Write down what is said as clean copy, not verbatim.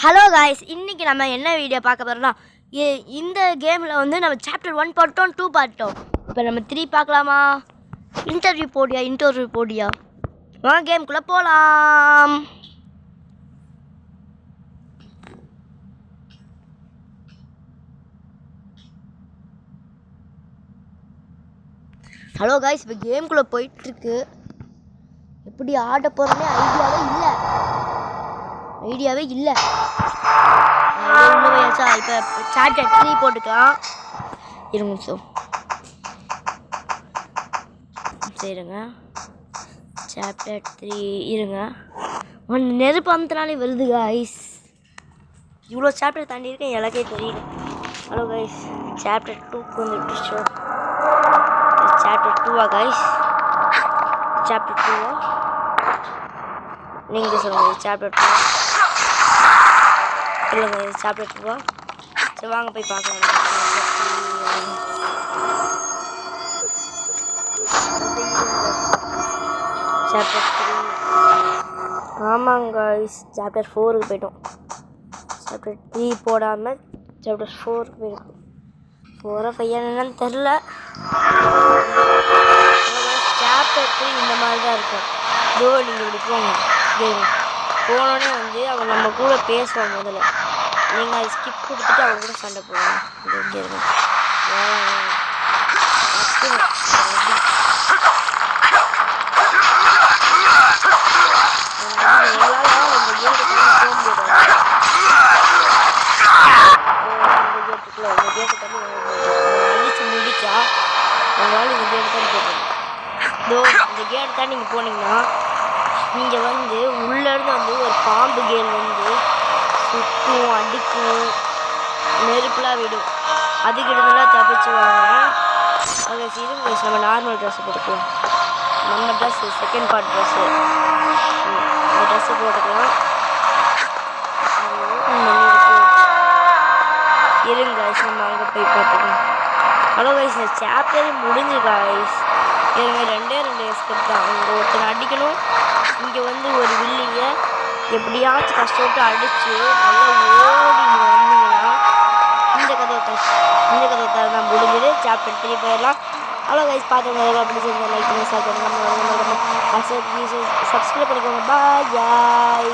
Hello guys, இன்றைக்கி நம்ம என்ன வீடியோ பார்க்க போகிறோம்னா, இந்த கேமில் வந்து நம்ம சாப்டர் 1 பார்த்தோம், 2 பார்த்தோம். இப்போ நம்ம 3 பார்க்கலாமா? இன்டர்வியூ போடியா வாங்க கேமுக்குள்ளே போகலாம். ஹலோ காய்ஸ், இப்போ கேமுக்குள்ளே போயிட்டுருக்கு. எப்படி ஆட போகிறோன்னே ஐடியாவே இல்லை. இப்போ சாப்டர் 3 போட்டுக்கலாம். இருங்க சரிங்க. சாப்டர் 3 இருங்க. நெருப்பு அமுத்தினாலே வருது காய்ஸ். இவ்வளோ சாப்டர் தாண்டி இருக்கேன், எனக்கே தெரியல. ஹலோ காய்ஸ், சாப்டர் 2க்கு வந்துட்டு ஷோ. சாப்டர் 2வா காய்ஸ்? சாப்டர் 2வா? நீங்கள் சொல்லுங்கள். சாப்டர் 2 இல்லைங்க, சாப்டர் 2வா? சரி வாங்க போய் பார்க்கலாம். சாப்டர் 3 ஆமாங்க காய்ஸ், சாப்டர் 4க்கு போய்ட்டோம். சாப்டர் 3 போடாமல் சாப்டர் 4க்கு போயிருக்கோம். 4 5 என்னன்னு தெரில. சாப்டர் 3 இந்த மாதிரி தான் இருக்கும். இதோ நீங்கள் இப்படி போங்க. போனோடனே வந்து அவன் நம்ம கூட பேசுவான். முதல்ல நீங்கள் அதை ஸ்கிப் கொடுத்துட்டு அவங்க கூட சண்டை போடுவாங்க. இது இங்கே இருக்கும். முடிச்சா உங்களால் இந்த கேட்டு தான் போகணும். இதோ இந்த கேட்டு தான் நீங்கள் போனீங்கன்னா இங்கே வந்து உள்ளேருந்து வந்து ஒரு பாம்பு கேல் வந்து சுற்றும், அடிக்கும், நெருப்புலாம் விடும். அதுக்கிட்டலாம் தப்பிச்சுவாங்க. அதை இருங்க, நம்ம நார்மல் ட்ரெஸ்ஸு போட்டுக்கலாம். நம்ம ட்ரெஸ்ஸு செகண்ட் பார்ட் ட்ரெஸ்ஸு, இந்த ட்ரெஸ்ஸு போட்டுக்கலாம். இருங்க காய்ஸ், நம்ம அங்கே போய் பார்த்துக்கலாம். ஹலோ காய்ஸ், இந்த சாப்டரே முடிஞ்சு காய்ஸ். இருங்க, 2 எஸ்கேப் தான். இங்கே ஒருத்தனை அடிக்கணும். இங்கே வந்து ஒரு வில்லியை எப்படியாச்சும் கஷ்டப்பட்டு அடித்து நல்லா ஓடி வந்தீங்கன்னா இந்த கதை தான் முடிஞ்சது. சாப்டர் 3 போயிடலாம். ஹலோ கைஸ், பார்த்தவங்க பிடிச்சிருந்தா லைக் பண்ணி ஷேர் பண்ணுங்க. சப்ஸ்கிரைப் பண்ணிக்கோங்க. பாய்.